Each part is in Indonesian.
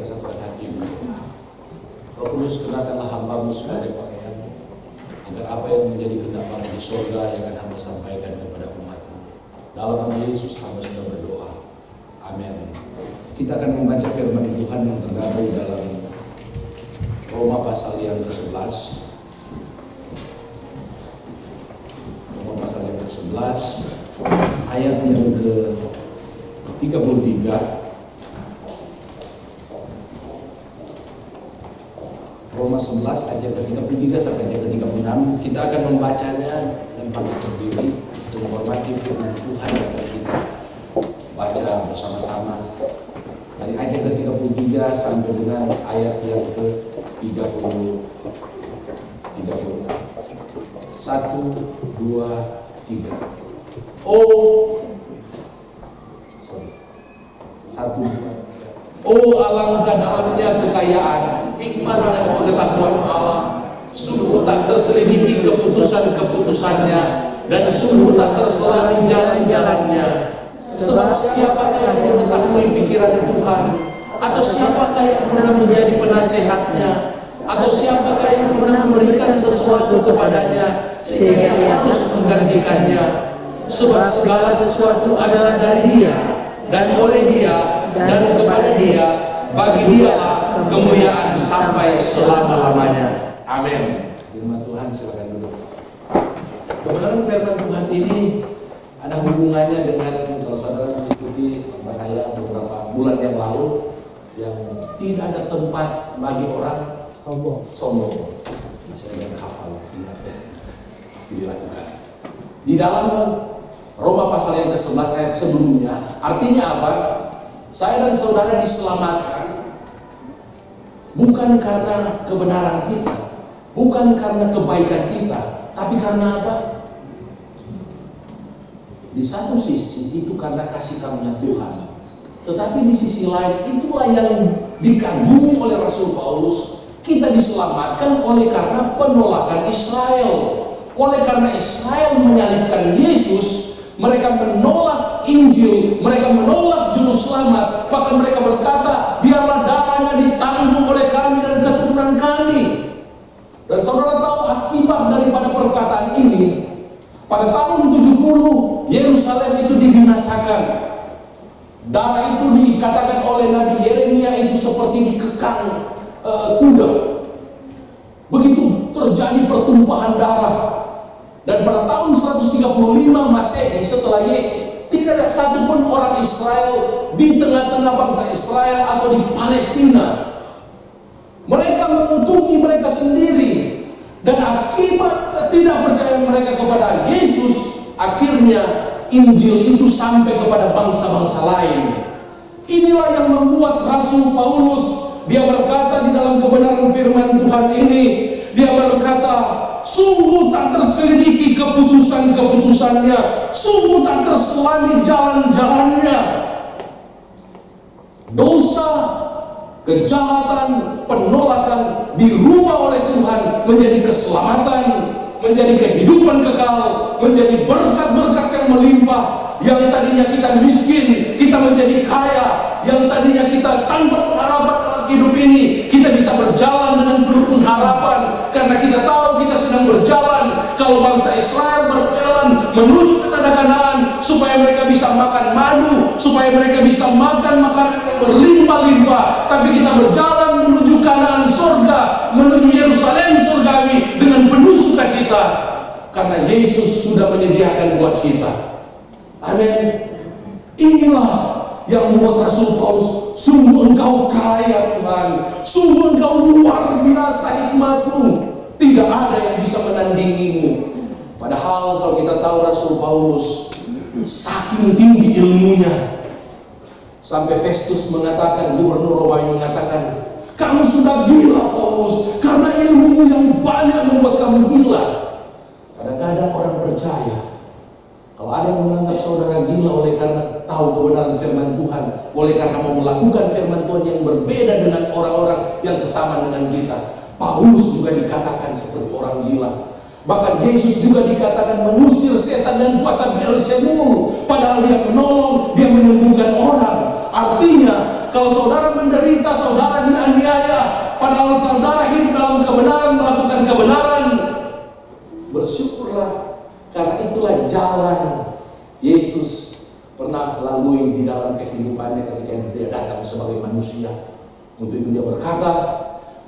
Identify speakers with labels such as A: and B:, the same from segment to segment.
A: kesatuan hatimu. Roh Kudus, kenakanlah hamba-Mu sebagai pakaian, agar apa yang menjadi kehendak Bapa di surga yang akan hamba sampaikan kepada umat-Mu. Dalam nama Yesus hamba sudah berdoa. Amin. Kita akan membaca firman Tuhan yang terdapat dalam Roma pasal yang ke-11. Roma pasal yang ke-11 ayat yang ke-33. Roma 11 ayat ke-33 sampai ayat ke-36. Kita akan membacanya dan bangkit berdiri untuk menghormati firman Tuhan yang akan kita baca bersama-sama dari ayat ke-33 sampai dengan ayat yang ke-36. 1, 2, 3. Oh alangkah dalamnya kekayaan, hikmat dan pengetahuan Allah. Sungguh tak terselidiki keputusan-keputusannya, dan sungguh tak terselami jalan-jalannya. Sebab siapakah yang mengetahui pikiran Tuhan? Atau siapakah yang pernah menjadi penasehatnya? Atau siapakah yang pernah memberikan sesuatu kepadanya sehingga ia harus menggantikannya? Sebab segala sesuatu adalah dari Dia, dan oleh Dia, dan kepada Dia, bagi Dialah kemuliaan sampai selama-lamanya. Amin. Firman Tuhan, silakan duduk. Kebenaran firman Tuhan ini ada hubungannya dengan, kalau saudara mengikuti sama saya beberapa bulan yang lalu, yang tidak ada tempat bagi orang sombong. Masih ada yang hafal, ingat ya, pasti dilakukan. Di dalam Roma pasal yang ke-11 ayat sebelumnya, artinya apa? Saya dan saudara diselamatkan bukan karena kebenaran kita, bukan karena kebaikan kita, tapi karena apa? Di satu sisi itu karena kasih karunia Tuhan, tetapi di sisi lain itulah yang dikagumi oleh Rasul Paulus. Kita diselamatkan oleh karena penolakan Israel. Oleh karena Israel menyalibkan Yesus, mereka menolak Injil, mereka menolak juru selamat. Bahkan mereka berkata, biarlah darahnya ditanggung oleh kami dan keturunan kami. Dan saudara tahu akibat daripada perkataan ini, pada tahun 70 Yerusalem itu dibinasakan. Darah itu dikatakan oleh Nabi Yeremia itu seperti dikekang kuda. Begitu terjadi pertumpahan darah. Dan pada tahun 135 Masehi setelah Yesus, tidak ada satupun orang Israel di tengah-tengah bangsa Israel atau di Palestina. Mereka mengutuki mereka sendiri. Dan akibat tidak percaya mereka kepada Yesus, akhirnya Injil itu sampai kepada bangsa-bangsa lain. Inilah yang membuat Rasul Paulus, dia berkata di dalam kebenaran firman Tuhan ini, dia berkata, sungguh tak terselidiki keputusan-keputusannya, sungguh tak terselami jalan-jalannya. Dosa, kejahatan, penolakan dirubah oleh Tuhan menjadi keselamatan, menjadi kehidupan kekal, menjadi berkat-berkat yang melimpah. Yang tadinya kita miskin, kita menjadi kaya. Yang tadinya kita tanpa pengharapan dalam hidup ini, kita bisa berjalan dengan penuh pengharapan, karena kita tahu kita sedang berjalan. Kalau bangsa Israel berjalan menuju ke tanah Kanaan, supaya mereka bisa makan madu, supaya mereka bisa makan makanan yang berlimpah-limpah. Tapi kita berjalan menuju Kanaan surga, menuju Yerusalem surgawi dengan penuh sukacita, karena Yesus sudah menyediakan buat kita. Amin. Inilah yang membuat Rasul Paulus, sungguh engkau kaya Tuhan, sungguh engkau luar biasa hikmat-Mu, tidak ada yang bisa menandingimu. Padahal kalau kita tahu Rasul Paulus saking tinggi ilmunya, sampai Festus mengatakan, gubernur Romawi mengatakan, kamu sudah gila Paulus, karena ilmumu yang banyak membuat kamu gila. Kadang-kadang orang percaya, kalau ada yang menganggap saudara gila oleh karena tahu kebenaran firman Tuhan, oleh karena mau melakukan firman Tuhan yang berbeda dengan orang-orang yang sesama dengan kita, Paulus juga dikatakan seperti orang gila. Bahkan Yesus juga dikatakan mengusir setan dan kuasa Beelzebul, padahal dia menolong, dia menyembuhkan orang. Artinya, kalau saudara menderita, saudara pernah lalui di dalam kehidupannya ketika dia datang sebagai manusia. Untuk itu dia berkata,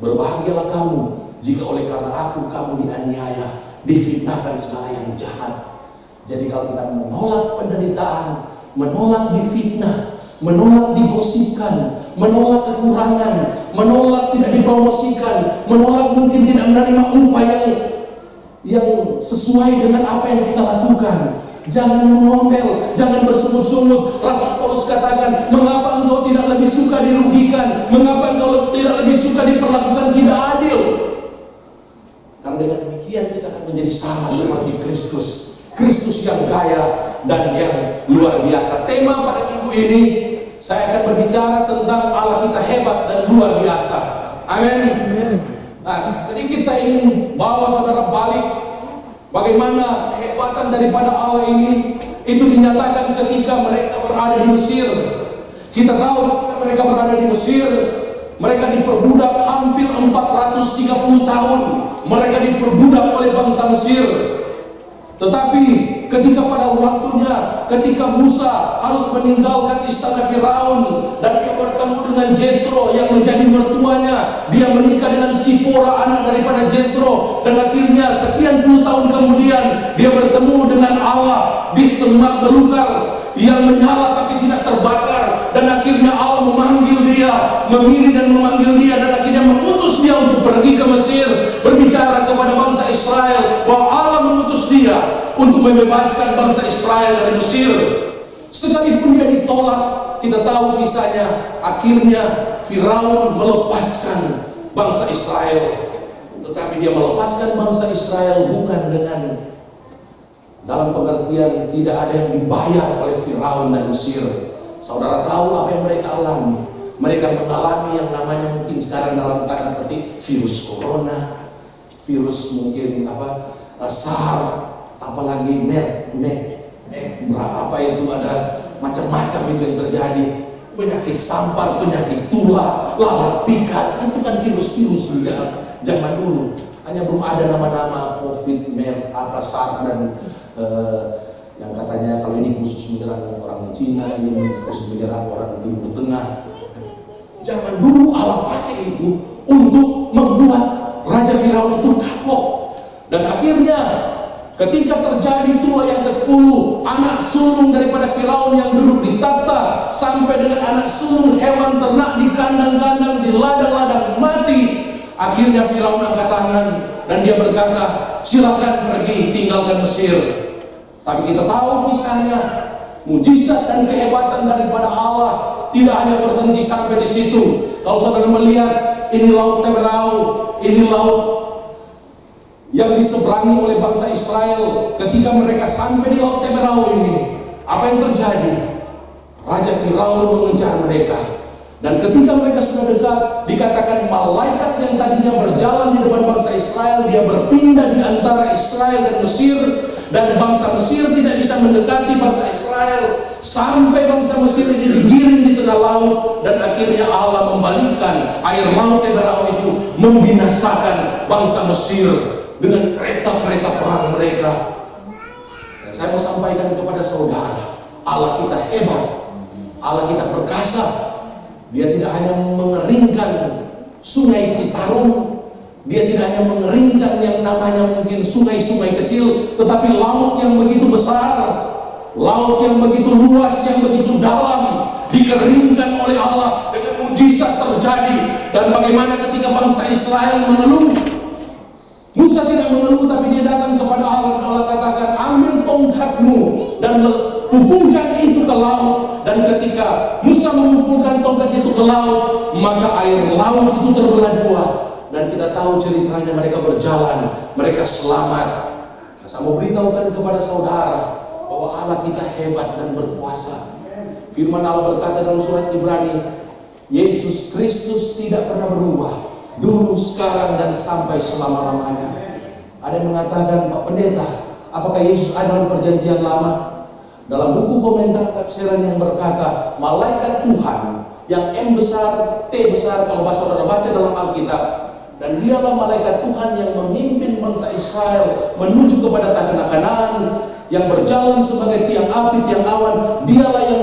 A: berbahagialah kamu jika oleh karena aku kamu dianiaya, difitnahkan segala yang jahat. Jadi kalau kita menolak penderitaan, menolak difitnah, menolak digosipkan, menolak kekurangan, menolak tidak dipromosikan, menolak mungkin tidak menerima upah yang sesuai dengan apa yang kita lakukan. Jangan mengomel, jangan bersungut-sungut. Rasul Paulus katakan, mengapa engkau tidak lebih suka dirugikan? Mengapa engkau tidak lebih suka diperlakukan tidak adil? Karena dengan demikian kita akan menjadi sama seperti Kristus. Kristus yang kaya dan yang luar biasa. Tema pada minggu ini, saya akan berbicara tentang Allah kita hebat dan luar biasa. Amin. Nah, sedikit saya ingin bawa saudara balik bagaimana kehebatan daripada Allah ini. Itu dinyatakan ketika mereka berada di Mesir. Kita tahu ketika mereka berada di Mesir, mereka diperbudak hampir 430 tahun. Mereka diperbudak oleh bangsa Mesir. Tetapi ketika pada waktunya, ketika Musa harus meninggalkan istana Firaun dan dia bertemu dengan Jethro yang menjadi mertuanya, dia menikah dengan Sipora, anak daripada Jethro, dan akhirnya sekian puluh tahun kemudian dia bertemu dengan Allah di semak belukar yang menyala tapi tidak terbakar, dan akhirnya Allah memanggil dia, memilih dan memanggil dia, dan akhirnya mengutus dia untuk pergi ke Mesir, berbicara kepada bangsa Israel bahwa Allah mengutus dia untuk membebaskan bangsa Israel dari Mesir. Sekalipun dia ditolak, kita tahu kisahnya, akhirnya Firaun melepaskan bangsa Israel. Tetapi dia melepaskan bangsa Israel bukan dengan dalam pengertian tidak ada yang dibayar oleh Firaun dan Mesir. Saudara tahu apa yang mereka alami? Mereka mengalami yang namanya mungkin sekarang dalam tanda petik virus corona, virus mungkin SARS, apalagi apa itu, ada macam-macam itu yang terjadi. Penyakit sampar, penyakit tular, lalat pikat, itu kan virus-virus di zaman dulu. Hanya belum ada nama-nama COVID, SARS dan yang katanya kalau ini khusus menyerang orang Cina, ini khusus menyerang orang Timur Tengah. Zaman dulu Allah pakai itu untuk membuat Raja Firaun itu kapok. Dan akhirnya ketika terjadi tulah yang ke-10, anak sulung daripada Firaun yang duduk di takhta sampai dengan anak sulung hewan ternak di kandang-kandang, di ladang-ladang mati. Akhirnya Firaun angkat tangan dan dia berkata, silakan pergi tinggalkan Mesir. Tapi kita tahu kisahnya, mujizat dan kehebatan daripada Allah tidak hanya berhenti sampai di situ. Kalau saudara melihat, ini laut Teberau, ini laut yang diseberangi oleh bangsa Israel. Ketika mereka sampai di laut Teberau ini, apa yang terjadi? Raja Firaun mengejar mereka. Dan ketika mereka sudah dekat, dikatakan malaikat yang tadinya berjalan di depan bangsa Israel, dia berpindah di antara Israel dan Mesir, dan bangsa Mesir tidak bisa mendekati bangsa Israel, sampai bangsa Mesir ini digiring di tengah laut, dan akhirnya Allah membalikkan air laut Teberau itu, membinasakan bangsa Mesir dengan kereta-kereta perang mereka. Dan saya mau sampaikan kepada saudara, Allah kita hebat, Allah kita perkasa. Dia tidak hanya mengeringkan sungai Citarum, dia tidak hanya mengeringkan yang namanya mungkin sungai-sungai kecil, tetapi laut yang begitu besar, laut yang begitu luas, yang begitu dalam, dikeringkan oleh Allah dengan mujizat terjadi. Dan bagaimana ketika bangsa Israel mengeluh, Musa tidak mengeluh, tapi dia datang kepada Allah, dan Allah katakan, ambil tongkatmu dan pukulkan itu ke laut. Dan ketika Musa memukulkan tongkat itu ke laut, maka air laut itu terbelah dua. Dan kita tahu ceritanya, mereka berjalan, mereka selamat. Saya mau beritahukan kepada saudara bahwa Allah kita hebat dan berkuasa. Firman Allah berkata dalam surat Ibrani, Yesus Kristus tidak pernah berubah, dulu, sekarang, dan sampai selama-lamanya. Ada yang mengatakan, Pak Pendeta, apakah Yesus ada dalam perjanjian lama? Dalam buku komentar tafsiran yang berkata, malaikat Tuhan yang M besar, T besar, kalau saudara baca dalam Alkitab, dan dialah malaikat Tuhan yang memimpin bangsa Israel menuju kepada tanah Kanaan, yang berjalan sebagai tiang api, tiang awan. Dialah yang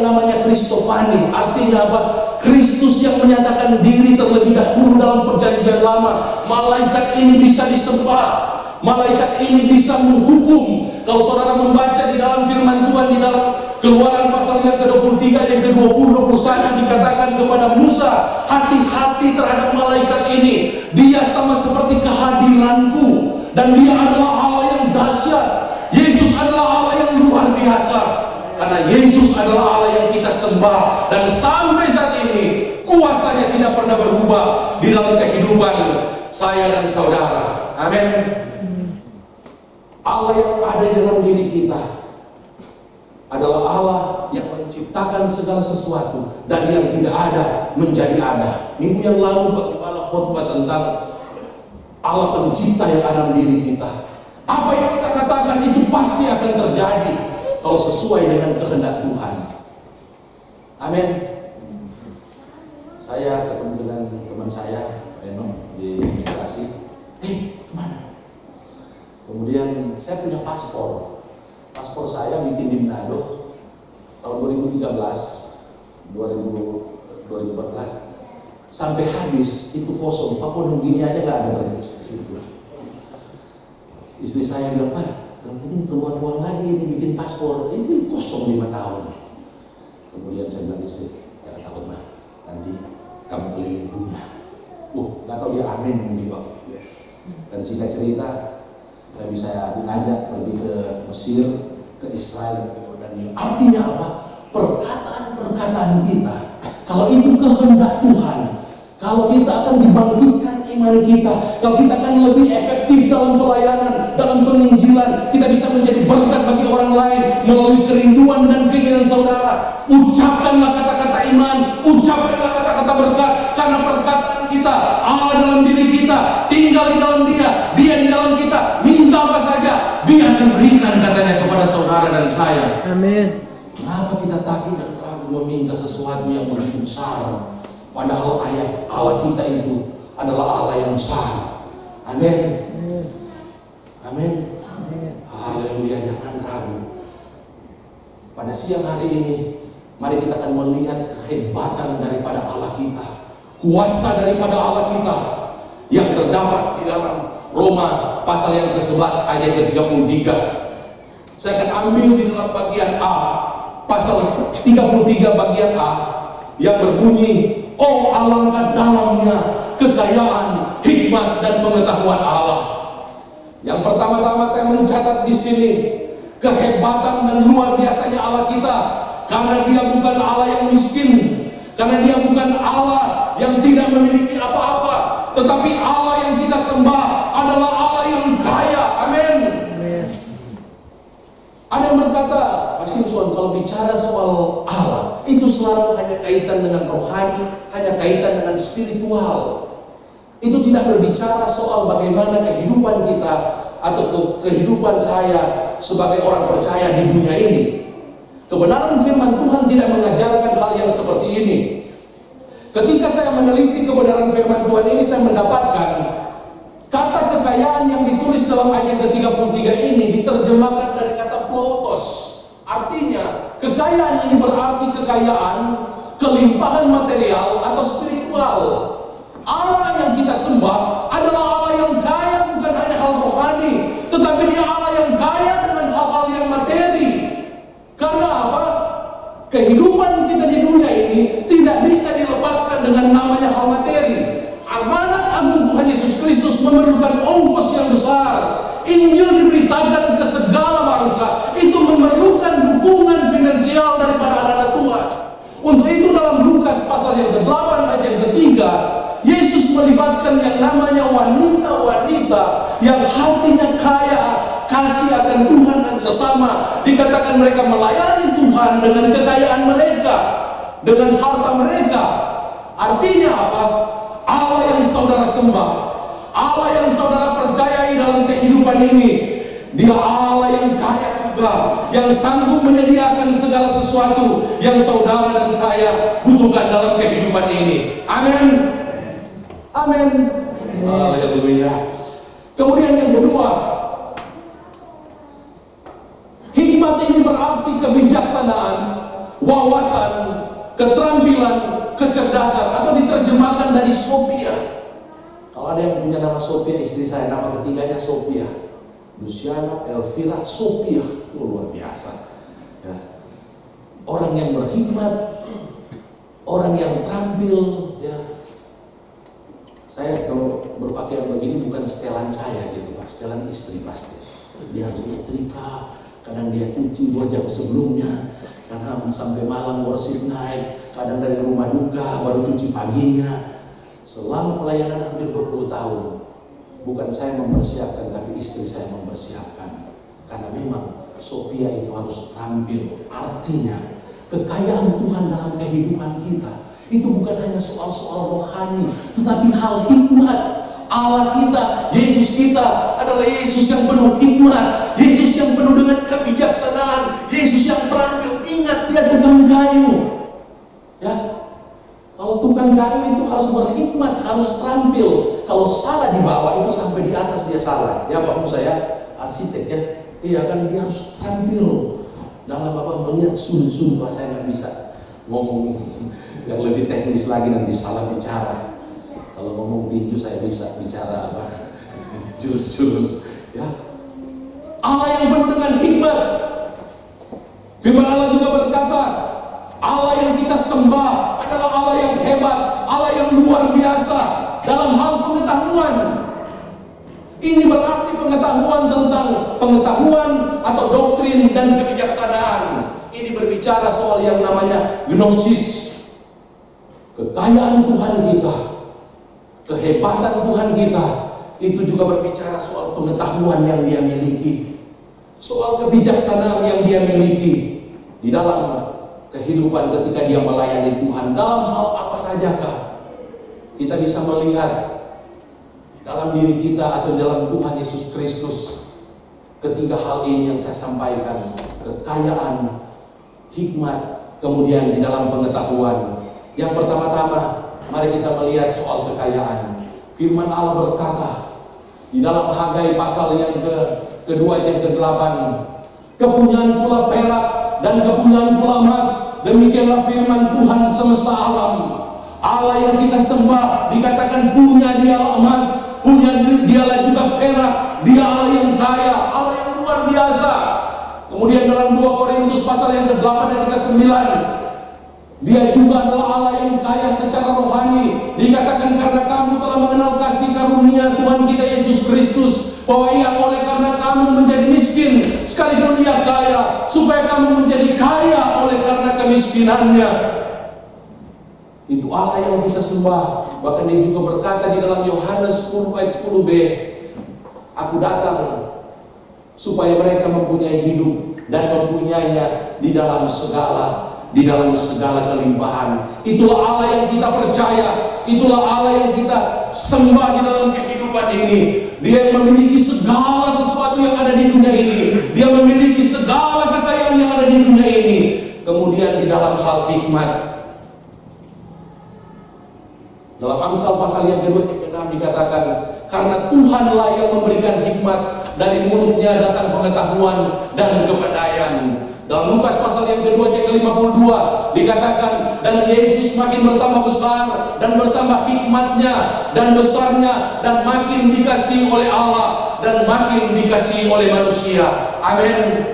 A: Kristofani, artinya apa? Kristus yang menyatakan diri terlebih dahulu dalam perjanjian lama. Malaikat ini bisa disembah, malaikat ini bisa menghukum. Kalau saudara membaca di dalam firman Tuhan di dalam Keluaran pasal yang ke-23 dan ke-20, 21 dikatakan kepada Musa, hati-hati terhadap malaikat ini. Dia sama seperti kehadiranku dan dia adalah Allah yang dahsyat. Yesus adalah Allah yang luar biasa. Karena Yesus adalah Allah yang kita sembah dan sampai saat ini kuasanya tidak pernah berubah di dalam kehidupan saya dan saudara. Amin. Allah yang ada di dalam diri kita adalah Allah yang menciptakan segala sesuatu dari yang tidak ada menjadi ada. Minggu yang lalu Pak Kepala khotbah tentang Allah pencipta yang ada dalam diri kita. Apa yang kita katakan itu pasti akan terjadi kalau sesuai dengan kehendak Tuhan. Amin. Saya ketemu dengan teman saya Reno di imigrasi. Mana? Kemudian saya punya paspor. Paspor saya bikin di Manado tahun 2013, 2014 sampai habis itu kosong. Papua Nugini aja nggak ada tertulis di situ. Istri saya bilang, Pak, ini keluar uang lagi ini bikin paspor, ini kosong 5 tahun. Kemudian saya bilang istri, jangan takut mah, nanti kamu keliling dunia. Nggak tahu dia amin di bawah. Dan singkat cerita, saya bisa diajak pergi ke Mesir, ke Israel, ke Yordania. Artinya apa? Perkataan-perkataan kita, kalau itu kehendak Tuhan, kalau kita akan dibangkitkan iman kita, kalau kita akan lebih efektif dalam pelayanan, dalam penginjilan, kita bisa menjadi berkat bagi orang lain melalui kerinduan dan keinginan saudara. Ucapkanlah kata-kata iman, ucapkanlah kata-kata berkat, karena perkataan kita, Allah dalam diri kita, tinggal di dalam Dia, Dia di dalam kita. Minta apa saja, Dia akan berikan katanya kepada saudara dan saya.
B: Amin.
A: Kenapa kita takut dan ragu meminta sesuatu yang begitu besar? Padahal ayat Allah kita itu adalah Allah yang besar. Amin. Amin. Haleluya, jangan ragu. Pada siang hari ini, mari kita akan melihat kehebatan daripada Allah kita, kuasa daripada Allah kita yang terdapat di dalam Roma pasal yang ke-11 ayat ke-33. Saya akan ambil di dalam bagian A, pasal 33 bagian A yang berbunyi, oh alangkah dalamnya kekayaan, hikmat dan pengetahuan Allah. Yang pertama-tama saya mencatat di sini kehebatan dan luar biasanya Allah kita, karena Dia bukan Allah yang miskin, karena Dia bukan Allah yang tidak memiliki apa-apa, tetapi Allah yang kita sembah adalah Allah yang kaya. Amin. Ada yang berkata, Pak Simpson, kalau bicara soal Allah, itu selalu hanya kaitan dengan rohani, hanya kaitan dengan spiritual. Itu tidak berbicara soal bagaimana kehidupan kita atau kehidupan saya sebagai orang percaya di dunia ini. Kebenaran firman Tuhan tidak mengajarkan hal yang seperti ini. Ketika saya meneliti kebenaran firman Tuhan ini, saya mendapatkan kata kekayaan yang ditulis dalam ayat ke-33 ini diterjemahkan dari kata plotos. Artinya, kekayaan ini berarti kekayaan, kelimpahan material atau spiritual. Allah yang kita sembah adalah Allah yang kaya, bukan hanya hal rohani, tetapi Dia Allah yang kaya dengan hal-hal yang materi. Karena apa? Kehidupan kita di dunia ini tidak bisa dilepaskan dengan namanya hal materi. Amanat agung Tuhan Yesus Kristus memerlukan ongkos yang besar. Injil diberitakan ke segala bangsa, itu memerlukan dukungan finansial daripada anak-anak Tuhan. Untuk itu dalam Lukas pasal yang ke-8 ayat yang ke-3, Yesus melibatkan yang namanya wanita-wanita yang hatinya kaya, kasih akan Tuhan dan sesama. Dikatakan mereka melayani Tuhan dengan kekayaan mereka, dengan harta mereka. Artinya apa? Allah yang saudara sembah, Allah yang saudara percayai dalam kehidupan ini, Dia Allah yang kaya juga, yang sanggup menyediakan segala sesuatu yang saudara dan saya butuhkan dalam kehidupan ini. Amin. Amin. Haleluya. Kemudian yang kedua, hikmat ini berarti kebijaksanaan, wawasan, keterampilan, kecerdasan, atau diterjemahkan dari Sophia. Kalau ada yang punya nama Sophia, istri saya, nama ketiganya Sophia, Luciana Elvira Sophia, luar biasa ya. Orang yang berhikmat, orang yang terampil ya. Saya kalau berpakaian begini bukan setelan saya gitu Pak, setelan istri pasti. Dia harus nyetrika, kadang dia cuci 2 jam sebelumnya, karena sampai malam worship night, kadang dari rumah duka baru cuci paginya. Selama pelayanan hampir 20 tahun, bukan saya mempersiapkan, tapi istri saya mempersiapkan. Karena memang Sophia itu harus terampil. Artinya kekayaan Tuhan dalam kehidupan kita itu bukan hanya soal-soal rohani, tetapi hal hikmat. Allah kita, Yesus kita adalah Yesus yang penuh hikmat, Yesus yang penuh dengan kebijaksanaan, Yesus yang terampil. Ingat, dia tukang kayu ya. Kalau tukang kayu itu harus berhikmat, harus terampil. Kalau salah di bawah itu sampai di atas dia salah. Ya Pak Musa ya, arsitek ya. Iya kan, dia harus terampil dalam melihat sudut-sudut. Saya nggak bisa ngomong yang lebih teknis lagi, nanti salah bicara. Kalau ngomong tinju saya bisa bicara jurus-jurus ya. Allah yang penuh dengan hikmat. Firman Allah juga berkata, Allah yang kita sembah adalah Allah yang hebat, Allah yang luar biasa dalam hal pengetahuan. Ini berarti pengetahuan tentang pengetahuan atau doktrin dan kebijaksanaan. Ini berbicara soal yang namanya gnosis. Kekayaan Tuhan kita, kehebatan Tuhan kita, itu juga berbicara soal pengetahuan yang dia miliki, soal kebijaksanaan yang dia miliki di dalam kehidupan ketika dia melayani Tuhan. Dalam hal apa sajakah kita bisa melihat dalam diri kita atau dalam Tuhan Yesus Kristus ketiga hal ini yang saya sampaikan: kekayaan, hikmat, kemudian di dalam pengetahuan. Yang pertama-tama, mari kita melihat soal kekayaan. Firman Allah berkata di dalam Hagai pasal yang kedua ayat ke-8, kepunyaan pula perak dan kepunyaan pula emas, demikianlah firman Tuhan semesta alam. Allah yang kita sembah dikatakan punya dialah emas, punya dialah juga perak, dia Allah yang kaya, Allah yang luar biasa. Kemudian dalam 2 Korintus pasal yang ke-8 ayat ke-9, dia juga adalah Allah yang kaya secara rohani. Dikatakan karena kamu telah mengenal kasih karunia Tuhan kita Yesus Kristus, bahwa ia oleh karena kamu menjadi miskin sekalipun dia kaya, supaya kamu menjadi kaya oleh karena kemiskinannya. Itu Allah yang kita sembah. Bahkan dia juga berkata di dalam Yohanes 10 ayat 10b, aku datang supaya mereka mempunyai hidup dan mempunyainya di dalam segala kelimpahan. Itulah Allah yang kita percaya, itulah Allah yang kita sembah di dalam kehidupan ini. Dia yang memiliki segala sesuatu yang ada di dunia ini, dia memiliki segala kekayaan yang ada di dunia ini. Kemudian di dalam hal hikmat, dalam Amsal pasal yang kedua ayat ke-6 dikatakan, karena Tuhanlah yang memberikan hikmat, dari mulutnya datang pengetahuan dan kepandaian. Dalam Lukas pasal yang kedua ayat ke-52 dikatakan, dan Yesus makin bertambah besar dan bertambah hikmatnya dan besarnya, dan makin dikasihi oleh Allah dan makin dikasihi oleh manusia. Amin.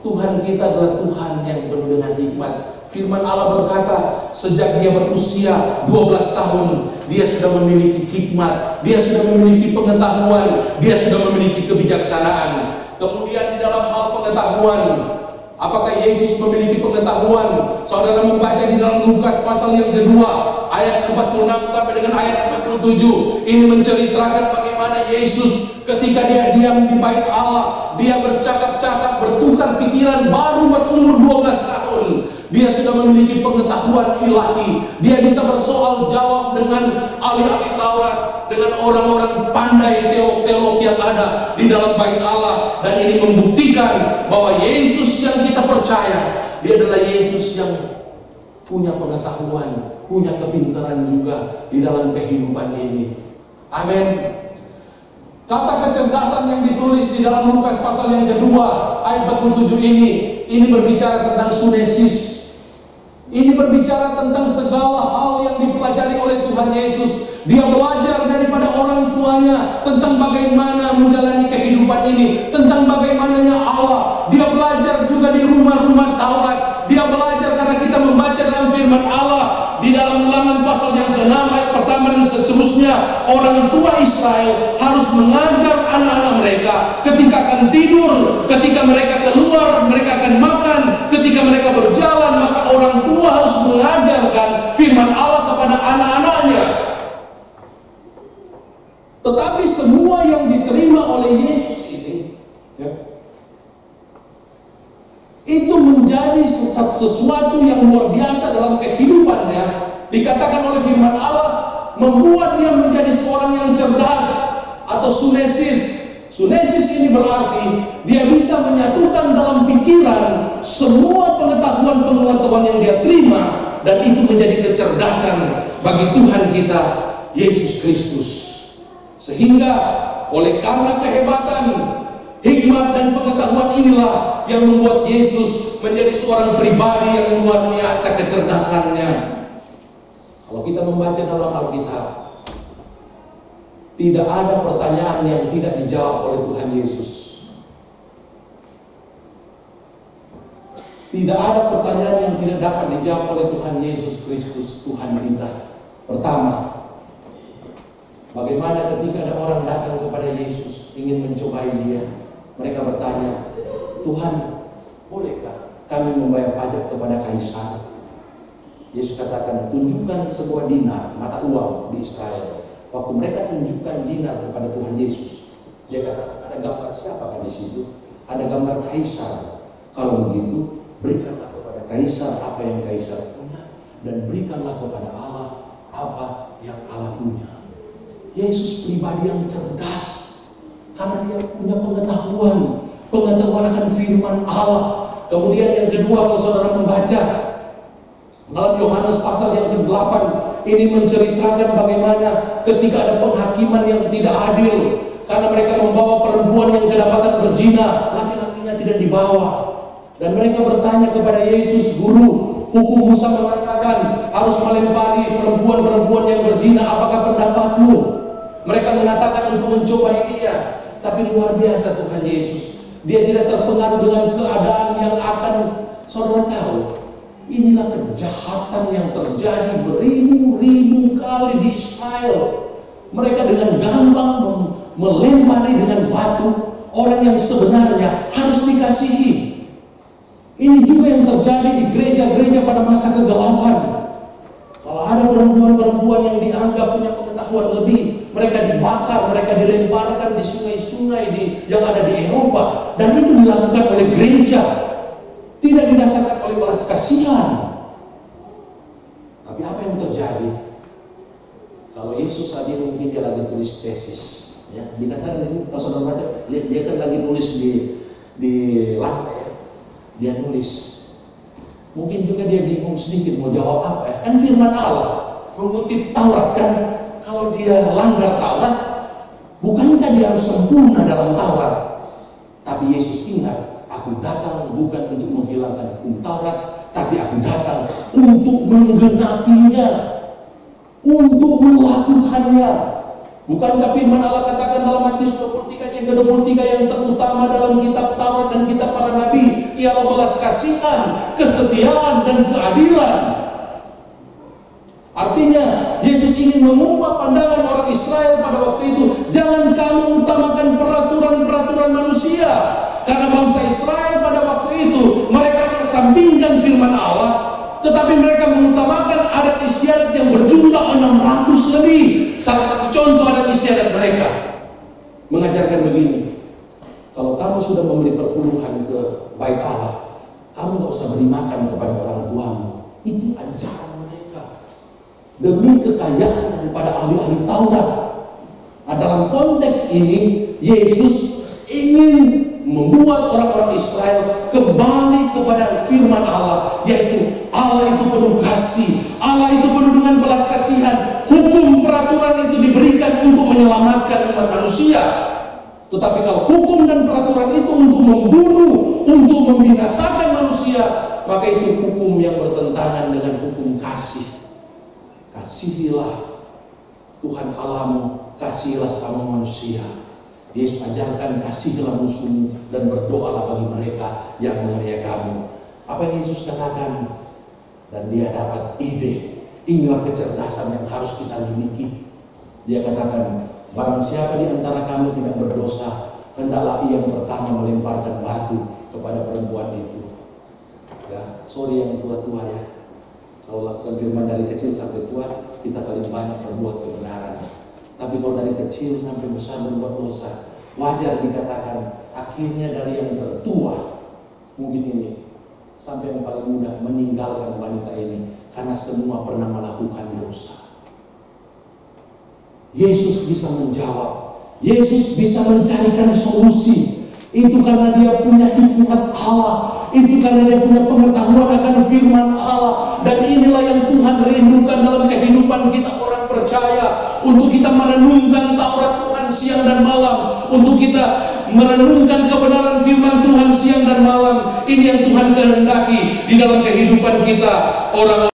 A: Tuhan kita adalah Tuhan yang penuh dengan hikmat. Firman Allah berkata, sejak dia berusia 12 tahun, dia sudah memiliki hikmat, dia sudah memiliki pengetahuan, dia sudah memiliki kebijaksanaan. Kemudian di dalam hal pengetahuan, apakah Yesus memiliki pengetahuan? Saudara membaca di dalam Lukas pasal yang kedua ayat 46 sampai dengan ayat 47. Ini menceritakan bagaimana Yesus ketika dia diam di bait Allah, dia bercakap-cakap, bertukar pikiran, baru berumur 12 tahun. Dia sudah memiliki pengetahuan ilahi. Dia bisa bersoal jawab dengan ahli-ahli Taurat, dengan orang-orang pandai teolog-teolog yang ada di dalam bait Allah. Dan ini membuktikan bahwa Yesus yang kita percaya, dia adalah Yesus yang punya pengetahuan, punya kepintaran juga di dalam kehidupan ini. Amin. Kata kecerdasan yang ditulis di dalam Lukas pasal yang kedua ayat 47 ini berbicara tentang sunesis. Ini berbicara berbicara tentang segala hal yang dipelajari oleh Tuhan Yesus. Dia belajar daripada orang tuanya tentang bagaimana menjalani kehidupan ini, tentang bagaimananya Allah. Dia belajar juga di rumah-rumah Taurat. Dia belajar karena kita membaca dalam firman Allah di dalam Ulangan pasal yang ke-6 ayat pertama dan seterusnya. Orang tua Israel harus mengajar anak-anak mereka ketika akan tidur, ketika mereka keluar, mereka akan makan, ketika mereka berjalan, maka orang tua harus mengajarkan firman Allah kepada anak-anaknya. Tetapi semua yang diterima oleh Yesus ini, ya, itu menjadi sesuatu yang luar biasa dalam kehidupannya. Dikatakan oleh firman Allah, membuat dia menjadi seorang yang cerdas atau sunesis. Sunesis ini berarti dia bisa menyatukan dalam pikiran semua pengetahuan yang dia terima, dan itu menjadi kecerdasan bagi Tuhan kita Yesus Kristus. Sehingga oleh karena kehebatan, hikmat dan pengetahuan inilah yang membuat Yesus menjadi seorang pribadi yang luar biasa kecerdasannya. Kalau kita membaca dalam Alkitab, tidak ada pertanyaan yang tidak dijawab oleh Tuhan Yesus. Tidak ada pertanyaan yang tidak dapat dijawab oleh Tuhan Yesus Kristus, Tuhan kita. Pertama, bagaimana ketika ada orang datang kepada Yesus ingin mencobai dia? Mereka bertanya, Tuhan, bolehkah kami membayar pajak kepada Kaisar? Yesus katakan, tunjukkan sebuah dinar, mata uang di Israel. Waktu mereka tunjukkan dinar kepada Tuhan Yesus, dia katakan, ada gambar siapakah di situ? Ada gambar Kaisar. Kalau begitu, berikanlah kepada Kaisar apa yang Kaisar punya, dan berikanlah kepada Allah apa yang Allah punya. Yesus pribadi yang cerdas, karena dia punya pengetahuan akan firman Allah. Kemudian yang kedua, kalau saudara membaca dalam Yohanes pasal yang ke-8, ini menceritakan bagaimana ketika ada penghakiman yang tidak adil, karena mereka membawa perempuan yang kedapatan berzina, laki-lakinya tidak dibawa. Dan mereka bertanya kepada Yesus, Guru, hukum Musa mengatakan harus melempari perempuan-perempuan yang berzina, apakah pendapatmu? Mereka mengatakan untuk mencobai dia. Tapi luar biasa Tuhan Yesus, dia tidak terpengaruh dengan keadaan yang akan saudara tahu. Inilah kejahatan yang terjadi beribu-ribu kali di Israel. Mereka dengan gampang melempari dengan batu orang yang sebenarnya harus dikasihi. Ini juga yang terjadi di gereja-gereja pada masa kegelapan. Kalau ada perempuan-perempuan yang dianggap punya pengetahuan lebih, mereka dibakar, mereka dilemparkan di sungai-sungai yang ada di Eropa. Dan itu dilakukan oleh gereja, tidak didasarkan oleh belas kasihan. Tapi apa yang terjadi? Kalau Yesus hadir, mungkin dia lagi tulis tesis, ya. Dikatakan di sini, kalau saudara baca, dia kan lagi nulis di lantai, ya. Dia nulis. Mungkin juga dia bingung sedikit mau jawab apa, ya. Kan firman Allah mengutip Taurat, kan. Kalau dia langgar Taurat, bukankah dia harus sempurna dalam Taurat? Tapi Yesus ingat, aku datang bukan untuk menghilangkan hukum Taurat, tapi aku datang untuk menggenapinya, untuk melakukannya. Bukankah firman Allah katakan dalam Matius 23 ayat ke-23, yang terutama dalam kitab Taurat dan kitab para nabi ialah belas kasihan, kesetiaan, dan keadilan. Artinya Yesus ingin mengubah pandangan orang Israel pada waktu itu. Jangan kamu utamakan peraturan-peraturan manusia, karena bangsa Israel pada waktu itu mereka kesampingkan firman Allah, tetapi mereka mengutamakan adat istiadat yang berjumlah 600 lebih. Salah satu contoh adat istiadat mereka mengajarkan begini, kalau kamu sudah memberi perpuluhan ke bait Allah, kamu gak usah beri makan kepada orang tuamu. Itu ajaran mereka demi kekayaan daripada ahli-ahli Taurat. Nah, dalam konteks ini Yesus ingin membuat orang-orang Israel kembali kepada firman Allah, yaitu Allah itu penuh kasih, Allah itu penuh dengan belas kasihan. Hukum peraturan itu diberikan untuk menyelamatkan umat manusia. Tetapi kalau hukum dan peraturan itu untuk membunuh, untuk membinasakan manusia, maka itu hukum yang bertentangan dengan hukum kasih. kasihilah Tuhan Allahmu, kasihilah sama manusia. Yesus ajarkan kasihilah musuhmu dan berdoalah bagi mereka yang menganiaya kamu. Apa yang Yesus katakan? Dan dia dapat ide. Inilah kecerdasan yang harus kita miliki. Dia katakan, barang siapa di antara kamu tidak berdosa, hendaklah ia yang pertama melemparkan batu kepada perempuan itu. Ya, sorry yang tua-tua ya. Kalau lakukan firman dari kecil sampai tua, kita paling banyak berbuat kebenaran. Tapi kalau dari kecil sampai besar berbuat dosa, wajar dikatakan akhirnya dari yang tertua mungkin ini sampai yang paling muda meninggalkan wanita ini karena semua pernah melakukan dosa. Yesus bisa menjawab, Yesus bisa mencarikan solusi. Itu karena dia punya hikmat Allah, itu karena dia punya pengetahuan akan firman Allah. Dan inilah yang Tuhan rindukan dalam kehidupan kita orang percaya, untuk kita merenungkan Taurat Tuhan siang dan malam, untuk kita merenungkan kebenaran firman Tuhan siang dan malam. Ini yang Tuhan kehendaki di dalam kehidupan kita orang